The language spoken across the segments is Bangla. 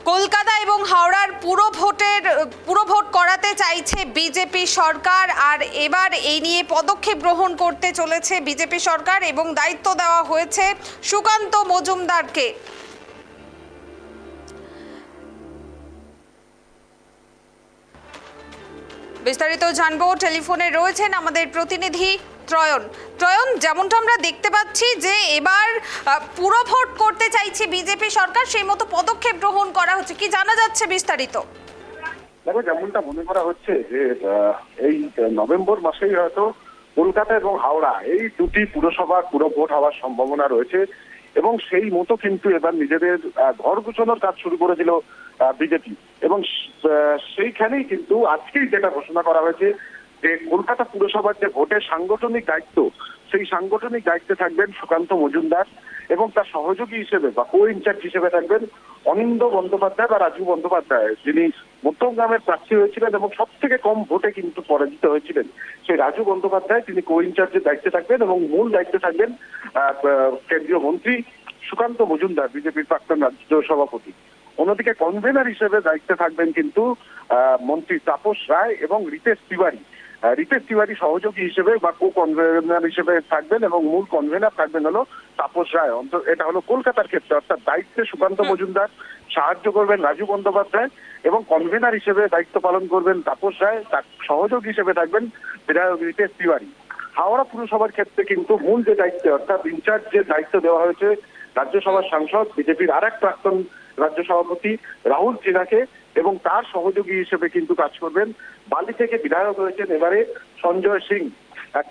কলকাতা এবং হাওড়ার পুরো ভোট করাতে চাইছে বিজেপি সরকার, আর এবার এই নিয়ে পদক্ষেপ গ্রহণ করতে চলেছে বিজেপি সরকার এবং দায়িত্ব দেওয়া হয়েছে সুকান্ত মজুমদারকে। বিস্তারিত জানবো, টেলিফোনে রয়েছেন আমাদের প্রতিনিধি ত্রয়ন। যেমনটা আমরা দেখতে পাচ্ছি যে এবার পুরো ভোট করতে চাইছে বিজেপি সরকার, সেই মতো পদক্ষেপ গ্রহণ করা হচ্ছে, কি জানা যাচ্ছে বিস্তারিত? দেখো, যেমনটা মনে করা হচ্ছে যে এই নভেম্বর মাসেই হয়তো কলকাতা এবং হাওড়া এই দুটি পুরসভা পুরো ভোট হওয়ার সম্ভাবনা রয়েছে এবং সেই মতো কিন্তু এবার নিজেদের ঘর গুছানোর কাজ শুরু করে দিল বিজেপি। এবং সেইখানেই কিন্তু আজকেই যেটা ঘোষণা করা হয়েছে যে কলকাতা পুরসভার যে ভোটের সাংগঠনিক দায়িত্ব, সেই সাংগঠনিক দায়িত্বে থাকবেন সুকান্ত মজুমদার এবং তার সহযোগী হিসেবে বা কো ইনচার্জ হিসেবে থাকবেন অনিন্দ বন্দ্যোপাধ্যায় বা রাজু বন্দ্যোপাধ্যায়, যিনি মধ্যমগ্রামের প্রার্থী হয়েছিলেন এবং সব থেকে কম ভোটে কিন্তু পরাজিত হয়েছিলেন। সেই রাজু বন্দ্যোপাধ্যায় তিনি কো ইনচার্জের দায়িত্বে থাকবেন এবং মূল দায়িত্বে থাকবেন কেন্দ্রীয় মন্ত্রী সুকান্ত মজুমদার, বিজেপির প্রাক্তন রাজ্য সভাপতি। অন্যদিকে কনভেনার হিসেবে দায়িত্বে থাকবেন কিন্তু মন্ত্রী তাপস রায় এবং রিতেশ তিওয়ারি। রিতেশ তিওয়ারি সহযোগী হিসেবে বা কো কনভেনার হিসেবে থাকবেন এবং মূল কনভেনার থাকবেন হলো তাপস রায়। এটা হলো কলকাতার ক্ষেত্রে, অর্থাৎ দায়িত্বে সুকান্ত মজুমদার, সাহায্য করবেন রাজু বন্দ্যোপাধ্যায় এবং কনভেনার হিসেবে দায়িত্ব পালন করবেন তাপস রায়, তার সহযোগী হিসেবে থাকবেন বিধায়ক রিতেশ তিওয়ারি। হাওড়া পুরসভার ক্ষেত্রে কিন্তু মূল যে দায়িত্ব অর্থাৎ ইনচার্জ যে দায়িত্ব দেওয়া হয়েছে রাজ্যসভার সাংসদ বিজেপির আরেক প্রাক্তন রাজ্য সভাপতি রাহুল সিনহাকে এবং তার সহযোগী হিসেবে কিন্তু কাজ করবেন বালি থেকে বিধায়ক হয়েছেন এবারে সঞ্জয় সিং,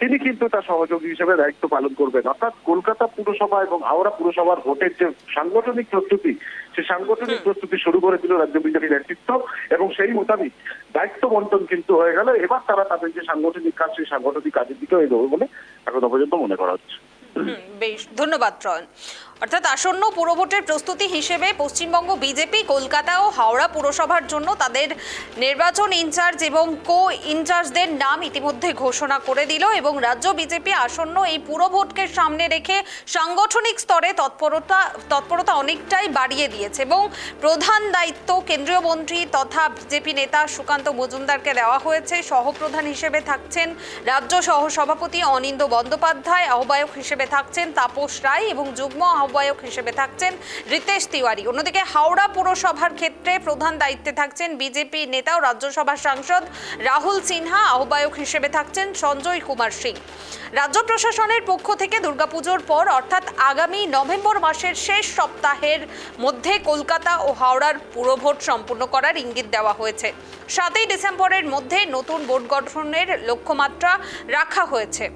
তিনি কিন্তু তার সহযোগী হিসেবে দায়িত্ব পালন করবেন। অর্থাৎ কলকাতা পুরসভা এবং হাওড়া পুরসভার ভোটের যে সাংগঠনিক প্রস্তুতি, সেই সাংগঠনিক প্রস্তুতি শুরু করে দিল রাজ্য বিজেপি নেতৃত্ব এবং সেই মোতাবেক দায়িত্ব বন্টন কিন্তু হয়ে গেল। এবার তারা তাদের যে সাংগঠনিক কাজ, সেই সাংগঠনিক কাজের দিকেও এগোবে বলে এখনো পর্যন্ত মনে করা হচ্ছে। বেশ, ধন্যবাদ ত্রয়ন। অর্থাৎ আসন্ন পুরভোটের প্রস্তুতি হিসেবে পশ্চিমবঙ্গ বিজেপি কলকাতা ও হাওড়া পুরসভার জন্য তাদের নির্বাচন ইনচার্জ এবং কো ইনচার্জদের নাম ইতিমধ্যে ঘোষণা করে দিল এবং রাজ্য বিজেপি আসন্ন এই পুরভোটকে সামনে রেখে সাংগঠনিক স্তরে তৎপরতা অনেকটাই বাড়িয়ে দিয়েছে এবং প্রধান দায়িত্ব কেন্দ্রীয় মন্ত্রী তথা বিজেপি নেতা সুকান্ত মজুমদারকে দেওয়া হয়েছে। সহপ্রধান হিসেবে থাকছেন রাজ্য সহসভাপতি অনিন্দ বন্দ্যোপাধ্যায়, আহ্বায়ক হিসেবে থাকছেন তাপস রায় এবং যুগ্ম আহ্বায়ক হিসেবে থাকছেন রিতেশ তিওয়ারি। অন্যদিকে হাওড়া পুরসভার ক্ষেত্রে প্রধান দায়িত্বে থাকছেন বিজেপি নেতা ও রাজ্যসভার সাংসদ রাহুল সিনহা, আহ্বায়ক হিসেবে থাকছেন সঞ্জয় কুমার সিং। রাজ্য প্রশাসনের পক্ষ থেকে দুর্গাপুজোর পর অর্থাৎ আগামী নভেম্বর মাসের শেষ সপ্তাহের মধ্যে কলকাতা ও হাওড়ার পুরভোট সম্পূর্ণ করার ইঙ্গিত দেওয়া হয়েছে। 7ই ডিসেম্বরের মধ্যে নতুন বোর্ড গঠনের লক্ষ্যমাত্রা রাখা হয়েছে।